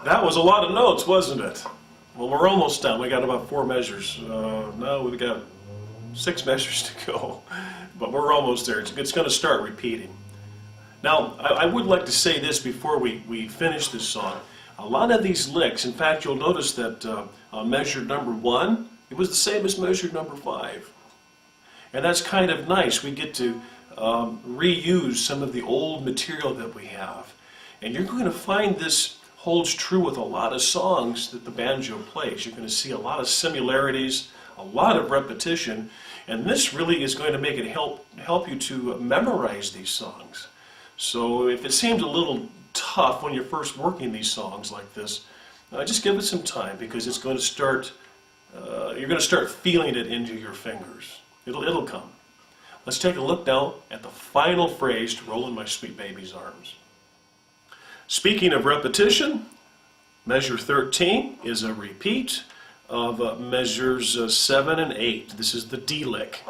That was a lot of notes, wasn't it? Well, we're almost done. We got about 4 measures. Now we've got 6 measures to go, but we're almost there. It's going to start repeating. Now, I would like to say this before we finish this song. A lot of these licks, in fact, you'll notice that on measure number 1, it was the same as measure number 5. And that's kind of nice. We get to reuse some of the old material that we have. And you're going to find this holds true with a lot of songs that the banjo plays. You're going to see a lot of similarities, a lot of repetition, and this really is going to make it help you to memorize these songs. So if it seems a little tough when you're first working these songs like this, just give it some time, because it's going to start, you're going to start feeling it into your fingers. It'll come. Let's take a look now at the final phrase to Roll in My Sweet Baby's Arms. Speaking of repetition, measure 13 is a repeat of measures 7 and 8. This is the D lick.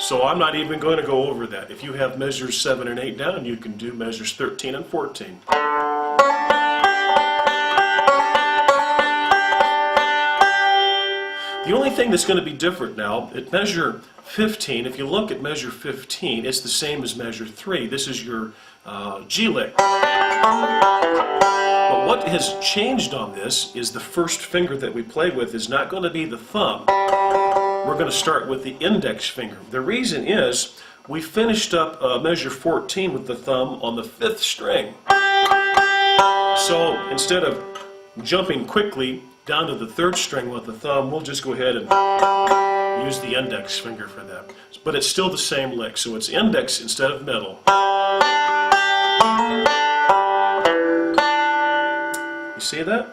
So I'm not even going to go over that. If you have measures 7 and 8 down, you can do measures 13 and 14. The only thing that's going to be different now, at measure 15, if you look at measure 15, it's the same as measure 3. This is your G lick. But what has changed on this is the first finger that we play with is not going to be the thumb. We're going to start with the index finger. The reason is we finished up measure 14 with the thumb on the 5th string. So instead of jumping quickly down to the 3rd string with the thumb, we'll just go ahead and use the index finger for that. But it's still the same lick, so it's index instead of middle. You see that?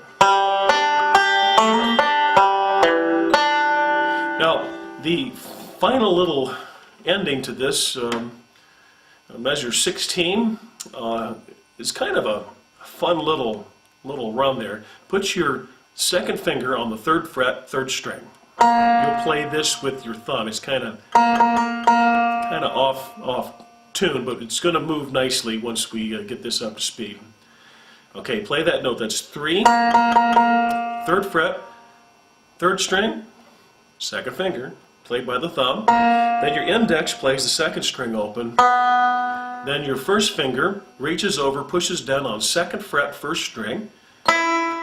Now, the final little ending to this, measure 16, is kind of a fun little run there. Put your 2nd finger on the 3rd fret, 3rd string. You'll play this with your thumb. It's kind of off tune, but it's going to move nicely once we get this up to speed. Okay, play that note. That's 3, 3rd fret, 3rd string, 2nd finger, played by the thumb. Then your index plays the 2nd string open. Then your 1st finger reaches over, pushes down on 2nd fret, 1st string.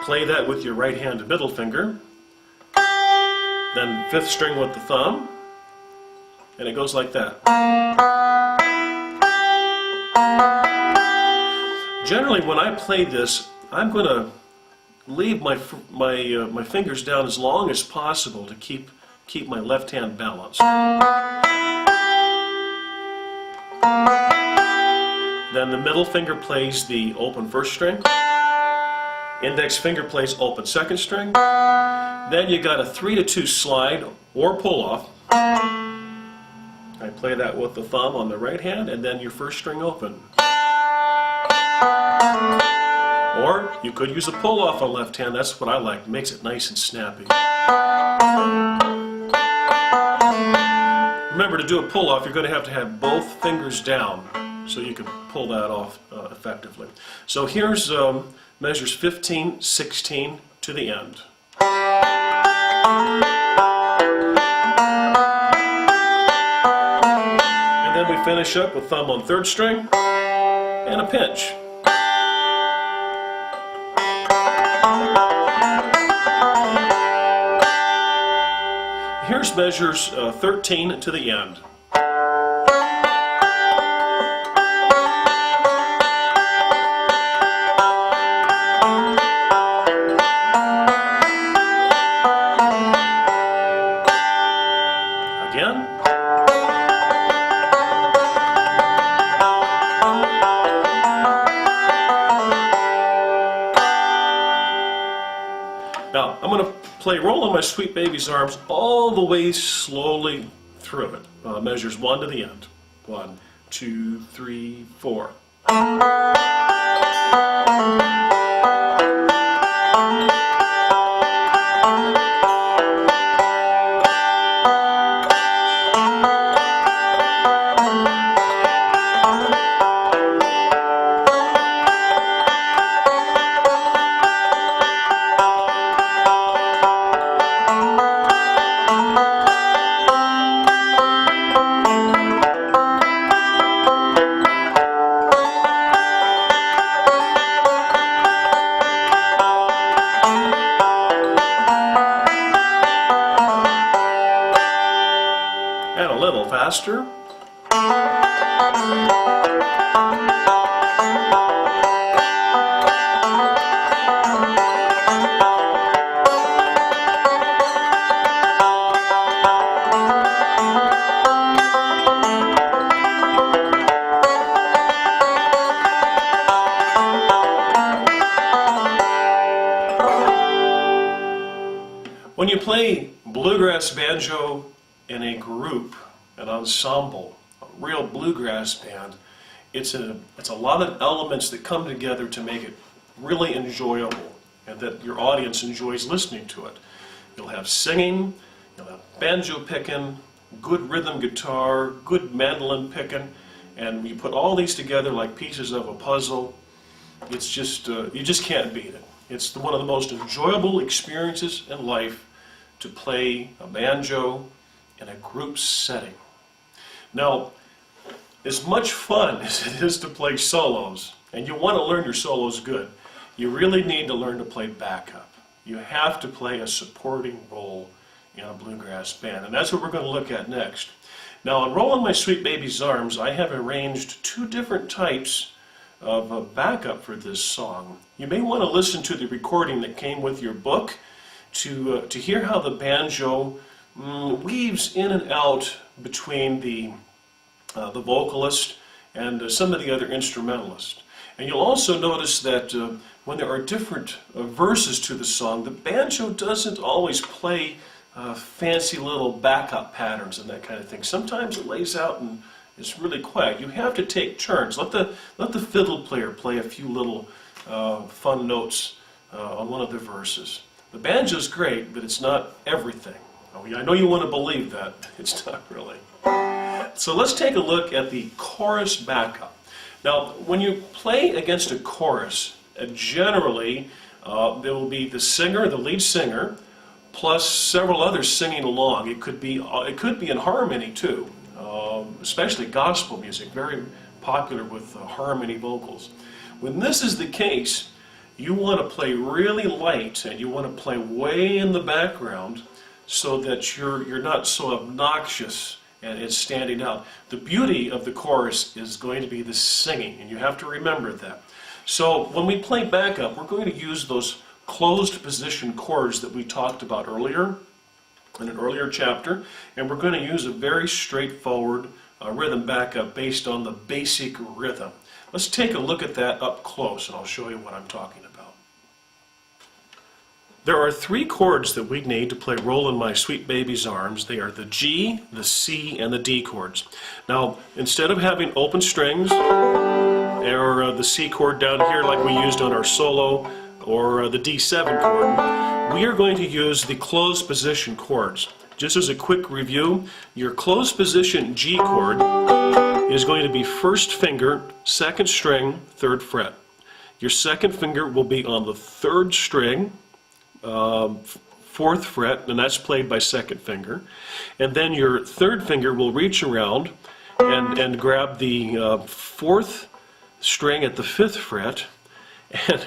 Play that with your right hand and middle finger. Then 5th string with the thumb. And it goes like that. Generally, when I play this, I'm going to leave my fingers down as long as possible to keep my left hand balanced. Then the middle finger plays the open 1st string. Index finger plays open 2nd string. Then you got a 3-2 slide or pull off. I play that with the thumb on the right hand, and then your 1st string open. Or you could use a pull off on left hand. That's what I like. It makes it nice and snappy. Remember, to do a pull off, you're going to have both fingers down so you can pull that off effectively. So here's measures 15, 16 to the end. And then we finish up with thumb on 3rd string and a pinch. Here's measures 13 to the end. Again. Now, I'm going to play Roll in My Sweet Baby's Arms all the way slowly through it. Measures 1 to the end. 1, 2, 3, 4. faster. When you play bluegrass banjo in a group, an ensemble, a real bluegrass band, it's a lot of elements that come together to make it really enjoyable and that your audience enjoys listening to it. You'll have singing, you'll have banjo picking, good rhythm guitar, good mandolin picking, and you put all these together like pieces of a puzzle. It's just, you just can't beat it. It's one of the most enjoyable experiences in life to play a banjo in a group setting. Now, as much fun as it is to play solos, and you want to learn your solos good, you really need to learn to play backup. You have to play a supporting role in a bluegrass band, and that's what we're going to look at next. Now, on Rollin' My Sweet Baby's Arms, I have arranged two different types of backup for this song. You may want to listen to the recording that came with your book to hear how the banjo weaves in and out between the vocalist and some of the other instrumentalists. And you'll also notice that when there are different verses to the song, the banjo doesn't always play fancy little backup patterns and that kind of thing. Sometimes it lays out and it's really quiet. You have to take turns. Let the fiddle player play a few little fun notes on one of the verses. The banjo's great, but it's not everything. I know you want to believe that. It's not really. So let's take a look at the chorus backup. Now, when you play against a chorus, generally there will be the singer, the lead singer, plus several others singing along. It could be in harmony too, especially gospel music, very popular with harmony vocals. When this is the case, you want to play really light and you want to play way in the background so that you're not so obnoxious and it's standing out. The beauty of the chorus is going to be the singing, and you have to remember that. So when we play backup, we're going to use those closed position chords that we talked about earlier in an earlier chapter, and we're going to use a very straightforward rhythm backup based on the basic rhythm. Let's take a look at that up close and I'll show you what I'm talking about. There are three chords that we need to play Rollin' My Sweet Baby's Arms. They are the G, the C, and the D chords. Now, instead of having open strings or the C chord down here like we used on our solo or the D7 chord, we are going to use the closed position chords. Just as a quick review, your closed position G chord is going to be first finger, second string, third fret. Your second finger will be on the third string, fourth fret, and that's played by second finger. And then your third finger will reach around and grab the fourth string at the fifth fret. And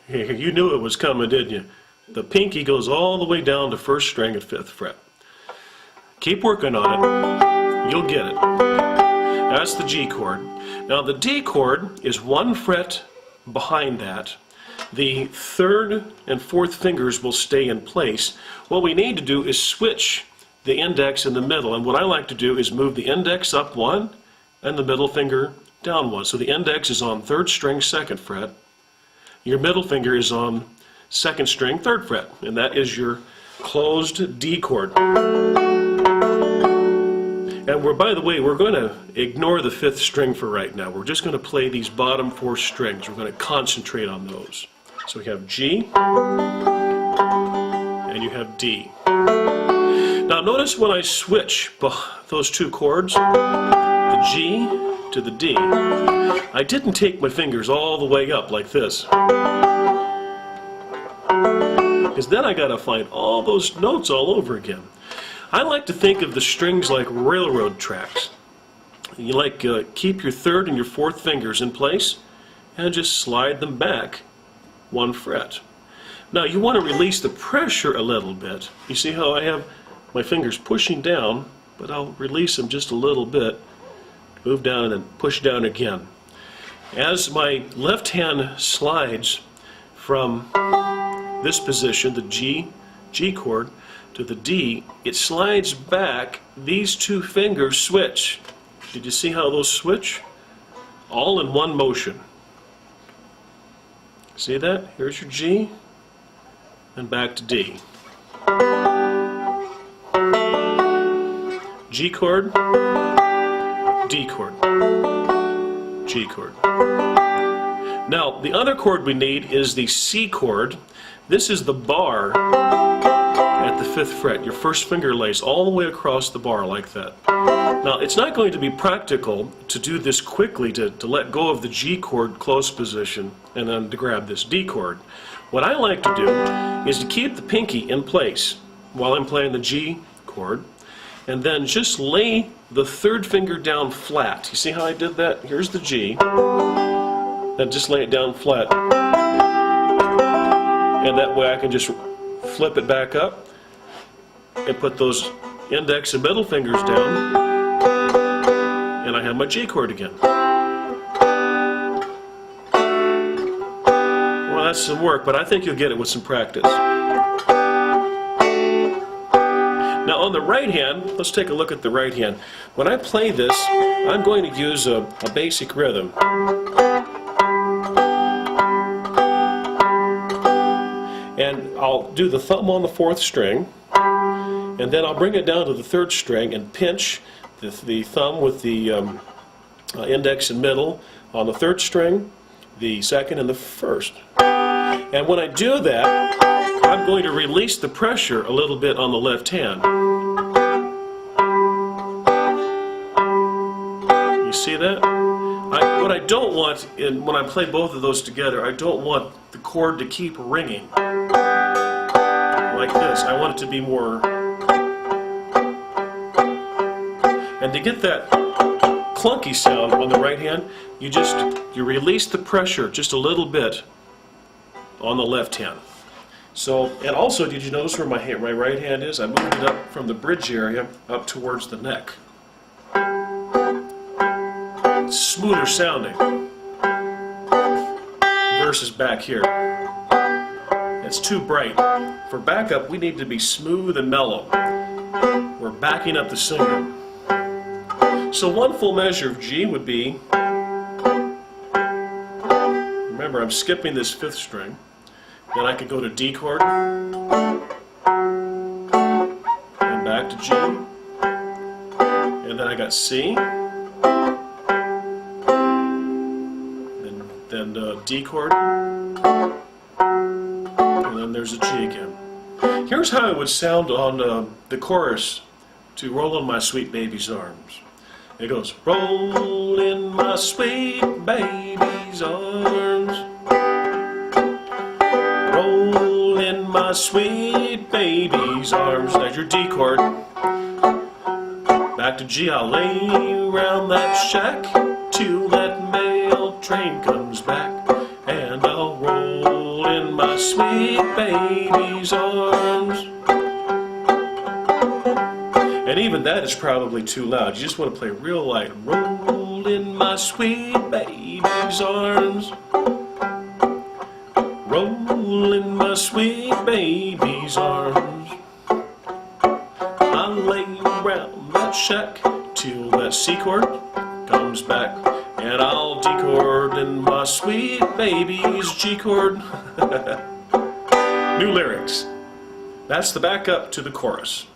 you knew it was coming, didn't you? The pinky goes all the way down to first string at fifth fret. Keep working on it. You'll get it. That's the G chord. Now the D chord is one fret behind that. The third and fourth fingers will stay in place. What we need to do is switch the index in the middle, and what I like to do is move the index up one and the middle finger down one. So the index is on third string, second fret. Your middle finger is on second string, third fret, and that is your closed D chord. And by the way, we're going to ignore the fifth string for right now. We're just going to play these bottom four strings. We're going to concentrate on those. So we have G, and you have D. Now notice when I switch those two chords, the G to the D, I didn't take my fingers all the way up like this. Because then I got to find all those notes all over again. I like to think of the strings like railroad tracks. You keep your third and your fourth fingers in place and just slide them back one fret. Now you want to release the pressure a little bit. You see how I have my fingers pushing down, but I'll release them just a little bit, move down and then push down again. As my left hand slides from this position, the G chord, to the D, it slides back. These two fingers switch. Did you see how those switch? All in one motion. See that? Here's your G, and back to D. G chord, D chord, G chord. Now, the other chord we need is the C chord. This is the bar at the 5th fret. Your first finger lays all the way across the bar like that. Now, it's not going to be practical to do this quickly, to let go of the G chord close position and then to grab this D chord. What I like to do is to keep the pinky in place while I'm playing the G chord, and then just lay the 3rd finger down flat. You see how I did that? Here's the G. Then just lay it down flat. And that way I can just flip it back up and put those index and middle fingers down, and I have my G chord again. Well, that's some work, but I think you'll get it with some practice. Now on the right hand, let's take a look at the right hand. When I play this, I'm going to use a basic rhythm. And I'll do the thumb on the 4th string, and then I'll bring it down to the 3rd string and pinch the thumb with the index and middle on the 3rd string, the 2nd and the 1st. And when I do that, I'm going to release the pressure a little bit on the left hand. You see that? What I don't want, when I play both of those together, I don't want the chord to keep ringing like this. I want it to be more... And to get that clunky sound on the right hand, you release the pressure just a little bit on the left hand. So, and also, did you notice where my right hand is? I moved it up from the bridge area up towards the neck. It's smoother sounding versus back here. It's too bright. For backup, we need to be smooth and mellow. We're backing up the singer. So one full measure of G would be, remember I'm skipping this 5th string, then I could go to D chord, and back to G, and then I got C, and then D chord, and then there's a G again. Here's how it would sound on the chorus to Roll in My Sweet Baby's Arms. It goes, roll in my sweet baby's arms, roll in my sweet baby's arms. There's your D chord. Back to G, I'll lay around that shack till that mail train comes back, and I'll roll in my sweet baby's arms. And even that is probably too loud. You just want to play real light. Roll in my sweet baby's arms, roll in my sweet baby's arms. I'll lay around that shack till that C chord comes back, and I'll D chord in my sweet baby's G chord. New lyrics. That's the backup to the chorus.